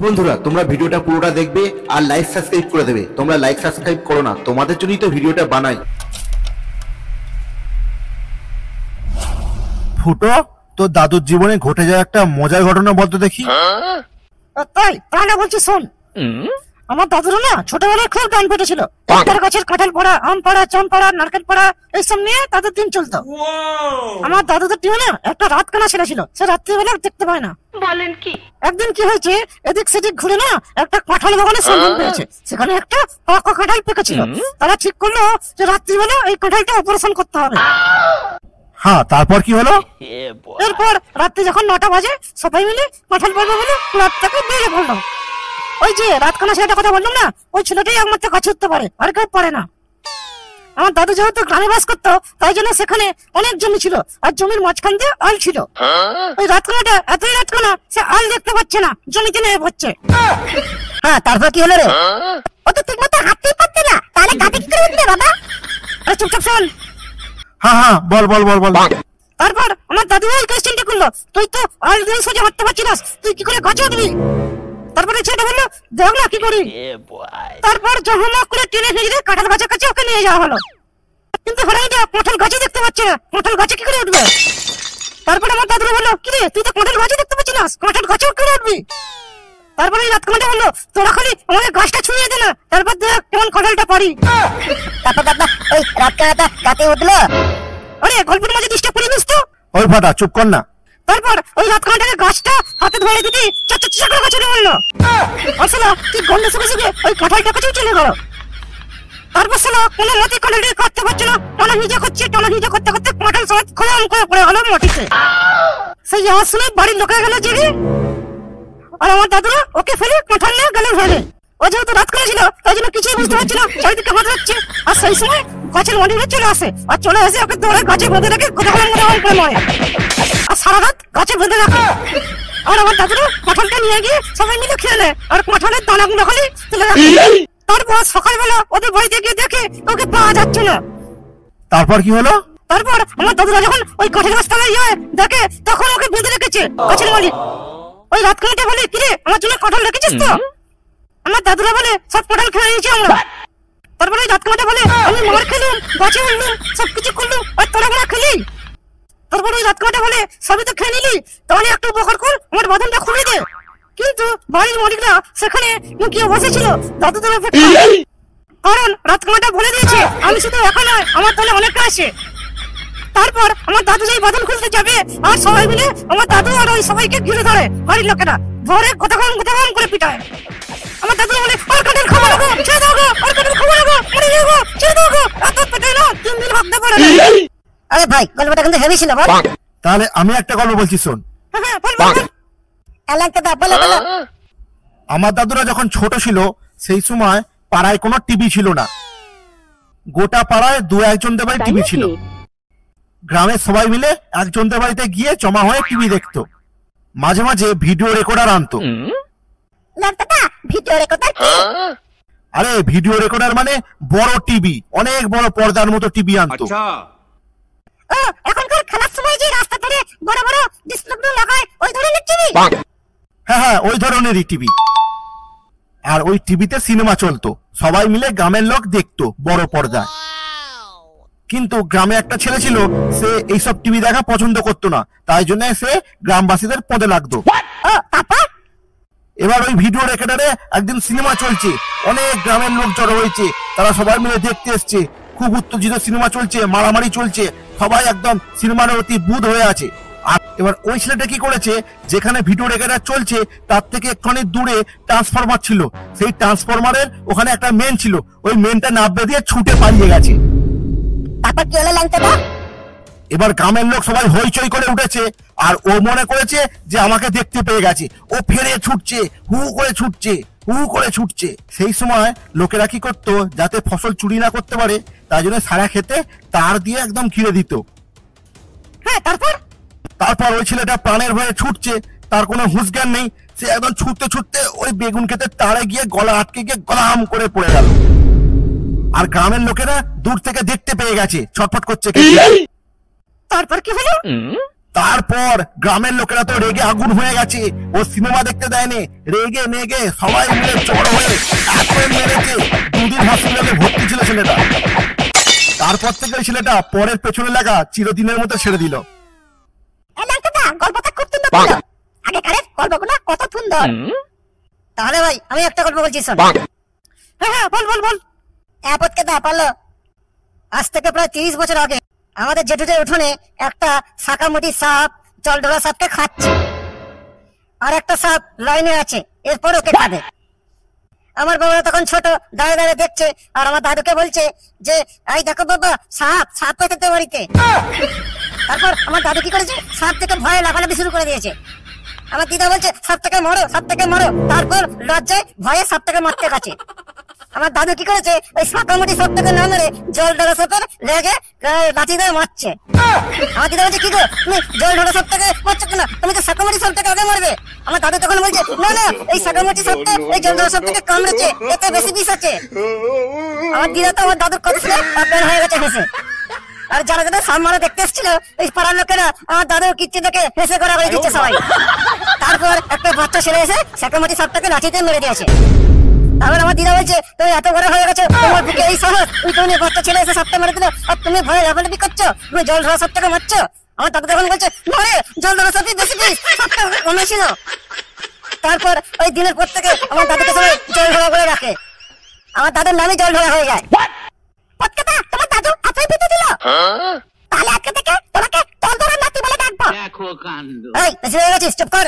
বন্ধুরা তোমরা ভিডিওটা পুরোটা দেখবে আর লাইক সাবস্ক্রাইব করে দেবে। তোমরা লাইক সাবস্ক্রাইব করো না, তোমাদের জন্যই তো ভিডিওটা বানাই। ফুটো, তোর দাদুর জীবনে ঘটে যাওয়া একটা মজার ঘটনা বলতে দেখি। তাই তাহলে বলছি শোন। আমার দাদুর না ছোটবেলায় খুব ডান পেটে ছিল। একটা গাছের কাঁঠাল পড়া, আম পড়া, জাম পড়া, নারকেল পড়া এইসব নিয়ে তাদের দিন চলতো। আমার দাদুদের টিমে না একটা রাত কানা ছেলে ছিল, সে রাত্রিবেলা দেখতে পায় না। বলেন কি? একদিন কি হয়েছে, এদিক সেদিক ঘুরে না একটা কাঁঠাল বাগানে সন্ধান পেয়েছে। সেখানে একটা পাকা কাঁঠাল পেকেছিল। তারা ঠিক করলো যে রাত্রিবেলা এই কাঁঠালটা অপারেশন করতে হবে। হ্যাঁ, তারপর কি হলো? এরপর রাত্রি যখন 9টা বাজে সবাই মিলে কাঁঠাল পাড়বে বলে রাত থেকে বেরিয়ে পড়লো। ওই যে রাতখানা ছেলেটার কথা বললাম না, ওই ছেলেটাই একমাত্র গাছে উঠতে পারে, আর কেউ পারে না। আমার দাদু যেহেতু গ্রামে বাস করতো, তাই জন্য সেখানে অনেক জমি ছিল, আর জমির মাঝখান দিয়ে আল ছিল। ওই রাতখানাটা এতই রাতখানা, সে আল দেখতে পাচ্ছে না, জমিতে নেমে পড়ছে। হ্যাঁ, তারপর কি হলো রে? ও তো ঠিক মতো হাঁটতেই পারছে না, তাহলে গাছে কি করে উঠবে বাবা? আরে চুপচাপ শোন। হ্যাঁ, বল বল বল বল। তারপর আমার দাদু ওই কোশ্চেনটা করলো, তুই তো আল দিয়ে সোজা হাঁটতে পারছিস না, তুই কি করে গাছে উঠবি? তারপরে ছেলেটা বললো, দেখ না কি করি। তারপর জহমা করে টেনে ফেলে কাঁঠাল গাছের কাছে ওকে নিয়ে যাওয়া হলো। কিন্তু হরাইটা কাঁঠাল গাছে দেখতে পাচ্ছে না, কাঁঠাল গাছে কি করে উঠবে? তারপরে আমার দাদু বললো, কি রে তুই তো কাঁঠাল গাছে দেখতে পাচ্ছিস না, কাঁঠাল গাছে কি করে উঠবি? তারপরে রাতখানাটা বললো, তোরা খালি আমাকে গাছটা ছুঁয়ে দে না, তারপর দেখ কেমন কাঁঠালটা পারি। তারপর দাদা ওই রাতখানাটা গাছে উঠলো। আরে গল্পের মাঝে ডিস্টার্ব করে দিস তো। ওই ফাটা, চুপ কর না। তারপর ওই রাতখানাটাকে গাছটা হাতে ধরে দিতে চাচা করে গাছে উঠলো। আসলে তুই গন্ডে শুকে শুকে ওই কাঁঠালটা কাছে চলে গেল। তারপর শালা কোনো মতে কাঁঠালটা কাটতে পারছে না, টানা নিজে করতে করতে কাঁঠাল সব খোলাম করে পড়ে গেল মাটিতে। সেই আওয়াজ শুনে বাড়ির লোকে গেল জেগে, আর আমার দাদুরা ওকে ফেলে কাঁঠাল নিয়ে গেল ঘরে। ও যেহেতু রাত করেছিল তাই জন্য কিছুই বুঝতে পারছিল, চারিদিকে হাত হচ্ছে। আর সেই সময় গাছের মন্দিরে চলে আসে, আর চলে এসে ওকে দৌড়ে গাছে বেঁধে রেখে গোদাম করে মারে। আর সারা রাত গাছে বেঁধে রাখে। আর আমার দাদুরা কাঁঠালটা নিয়ে গিয়ে সবাই মিলে খেয়ে নেয়, আর কাঁঠালের দানাগুলো খালি তুলে রাখে। তারপর সকালবেলা ওদের বাড়িতে গিয়ে দেখে ওকে পাওয়া যাচ্ছে না। তারপর কি হলো? তারপর আমার দাদুরা যখন ওই কাঁঠাল গাছতলায় দেখে, তখন ওকে বেঁধে রেখেছে গাছের মালিক। ওই রাতখানাটা বলে, কিরে আমার জন্য কাঁঠাল রেখেছিস তো? আমার দাদুরা বলে, সব কাঁঠাল খেয়ে নিয়েছি আমরা। তারপরে ওই রাতখানাটা বলে, আমি মার খেলুম, গাছে উঠলুম, সবকিছু করলুম, আর তোরা আমরা খেলি। তারপর ওই রাতখানাটা বলে, সবই তো খেয়ে নিলি, তাহলে একটু উপকার কর, আমার বাঁধনটা খুলে দে। কিন্তু বাড়ির মালিকরা সেখানে লুকিয়ে বসেছিল দাদুদের অপেক্ষা। কারণ রাতখানাটা বলে দিয়েছে, আমি শুধু একা নয়, আমার দলে অনেকটা আছে। তারপর আমার দাদু যেই বাঁধন খুলতে যাবে, আর সবাই মিলে আমার দাদু আর ওই সবাইকে ঘিরে ধরে বাড়ির লোকেরা, ধরে কোথাও করে পিটায়। আমার দাদু বলে, আর কাঁঠাল খাবো না গো, ছেড়ে দাও গো, আর কাঁঠাল খাবো না গো, মরে যাবো গো, ছেড়ে দাও গো। এত পেটাই না 3 দিন ভাবতে পারে না। আরে ভাই, গল্পটা কিন্তু হেভি ছিল বল। তাহলে আমি একটা গল্প বলছি, শোন। হ্যাঁ, বল। এলাকাটা বলো। আমার দাদুরা যখন ছোট ছিল, সেই সময় পাড়ায় কোনো টিভি ছিল না। গোটা পাড়ায় 2-1জনদের বাড়ি টিভি ছিল। গ্রামের সবাই মিলে একজনদের বাড়িতে গিয়ে জমা হয়ে টিভি দেখতো। মাঝে মাঝে ভিডিও রেকর্ডার আনতো। ভিডিও রেকর্ডার কি? আরে ভিডিও রেকর্ডার মানে বড় টিভি, অনেক বড় পর্দার মতো টিভি আনতো। এখনকার খেলার সময় যে রাস্তা ধরে বড় বড় ডিসপ্লে লাগায়, ওই ধরনের টিভি? হ্যাঁ, ওই ধরনেরই টিভি। আর ওই টিভিতে সিনেমা চলতো, সবাই মিলে গ্রামের লোক দেখতো বড় পর্দায়। কিন্তু গ্রামে একটা ছেলে ছিল, সে এইসব টিভি দেখা পছন্দ করতো না, তাই জন্য সে গ্রামবাসীদের পদে লাগতো। এবার ওই ভিডিও রেকর্ডারে একদিন সিনেমা চলছে, অনেক গ্রামের লোক জড়ো হয়েছে, তারা সবাই মিলে দেখতে এসছে। খুব উত্তেজিত সিনেমা চলছে, মারামারি চলছে, সবাই একদম সিনেমার প্রতি বুঁদ হয়ে আছে। আর এবার ওই ছেলেটা কি করেছে, যেখানে ভিডিও রেকর্ডার চলছে তার থেকে একটুখানি দূরে ট্রান্সফরমার ছিল, সেই ট্রান্সফরমারের ওখানে একটা মেন ছিল, ওই মেনটা নাববে দিয়ে ছুটে পালিয়ে গেছে। তারপর কি হলো ল্যাংচাটা? এবার গ্রামের লোক সবাই হইচই করে উঠেছে, আর ও মনে করেছে যে আমাকে দেখতে পেয়ে গেছে। ও ফেরে ছুটছে, হু করে ছুটছে। সেই সময় লোকেরা কি করতো, যাতে ফসল চুরি না করতে পারে, তাই জন্য সারা খেতে তার দিয়ে একদম ঘিরে দিত। হ্যাঁ, তারপর ওই ছেলেটা প্রাণের ভয়ে ছুটছে, তার কোনো হুঁশ জ্ঞান নেই। সে একদম ছুটতে ওই বেগুন খেতে তারে গিয়ে গলা আটকে গিয়ে গলাম করে পড়ে গেল। আর গ্রামের লোকেরা দূর থেকে দেখতে পেয়ে গেছে, ছটফট করছে। তারপর কি হলো? তারপর গ্রামের লোকেরা তো রেগে আগুন হয়ে গেছে, ও সিনেমা দেখতে দেয়নি, রেগে মেগে সবাই মিলে চড় হয়ে এত মেরেছে, 2 দিন হসপিটালে ভর্তি ছিল ছেলেটা। তারপর থেকে ওই ছেলেটা পরের পেছনে লাগা চিরদিনের মতো ছেড়ে দিল। গল্পটা খুব সুন্দর ছিল, আগেকারের গল্পগুলো কত সুন্দর। তাহলে ভাই আমি একটা গল্প বলছি শোন। হ্যাঁ বল বল বল। আপদকে দা পারলো। আজ থেকে প্রায় 30 বছর আগে আমাদের জেঠুদের উঠোনে একটা শাকামুটি সাপ জলঢোলা সাপকে খাচ্ছে, আর একটা সাপ লাইনে আছে, এরপর ওকে খাবে। আমার বাবা তখন ছোট, দাঁড়িয়ে দাঁড়িয়ে দেখছে, আর আমার দাদুকে বলছে যে এই দেখো বাবা, সাপ সাপ পেতে বাড়িতে। তারপর আমার দাদু কি করেছে, সাপ থেকে ভয়ে লাফালাফি শুরু করে দিয়েছে। আমার দিদা বলছে সাপটাকে মারো, সাপটাকে মারো। তারপর লজ্জায় ভয়ে সাপটাকে মারতে গেছে। আমার দাদু কি করেছে, ওই শাকামুটি সাপটাকে না মেরে জল ঢোলা সাপের লেগে লাঠি দিয়ে মারছে। আমার দিদা বলছে কি গো, তুমি জল ঢোলা সাপটাকে মারছো কেন, তুমি তো শাকামুটি সাপটাকে আগে মারবে। আমার দাদু তখন বলছে না না, এই শাকামুটি সাপটা এই জল ঢোলা সাপটাকে কামড়েছে, এতে বেশি বিষ আছে। আমার দিদা তো আমার দাদুর কথা শুনে অজ্ঞান হয়ে গেছে হেসে। আর যারা যারা সাপ মারা দেখতে এসেছিল, ওই পাড়ার লোকেরা আমার দাদুর কীর্তি দেখে হেসে করা করে দিচ্ছে সবাই। তারপর একটা বাচ্চা ছেলে এসে শাকামুটি সাপটাকে লাঠিতে মেরে দিয়েছে। তারপর আমার দিদা বলছে তুমি এত বড় হয়ে গেছো, তোমার বুকে এই সাহস, তুমি বাচ্চা ছেলে এসে সাপটা মেরে দিল, আর তুমি ভয়ে লাফালাফি করছো, তুমি জল ঢোলা সাপটাকে মারছো। আমার দাদু তখন বলছে না রে, জল ঢোলা সাপই বেশি বিষ, সাপটা কমেছিল। তারপর ওই দিনের পর থেকে আমার দাদুকে সবাই জল ঢোলা বলে রাখে। আমার দাদুর নামই জল ঢোলা হয়ে যায়। পটকাটা, তোমার দাদু এতই পিটে দিল, তাহলে আজকে থেকে তোমাকে জল ঢোলা নাতি বলে ডাকবো। দেখো কাণ্ড। এই বেশি হয়ে গেছিস, চুপ কর।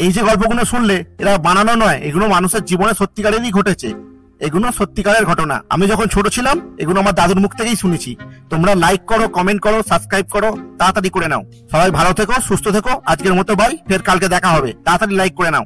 এই যে গল্পগুলো শুনলে, এরা বানানো নয়, এগুলো মানুষের জীবনে সত্যিকারেরই ঘটেছে। এগুলো সত্যিকারের ঘটনা। আমি যখন ছোট ছিলাম এগুলো আমার দাদুর মুখ থেকেই শুনেছি। তোমরা লাইক করো, কমেন্ট করো, সাবস্ক্রাইব করো, তাড়াতাড়ি করে নাও। সবাই ভালো থেকো, সুস্থ থেকো। আজকের মতো বাই, ফের কালকে দেখা হবে। তাড়াতাড়ি লাইক করে নাও।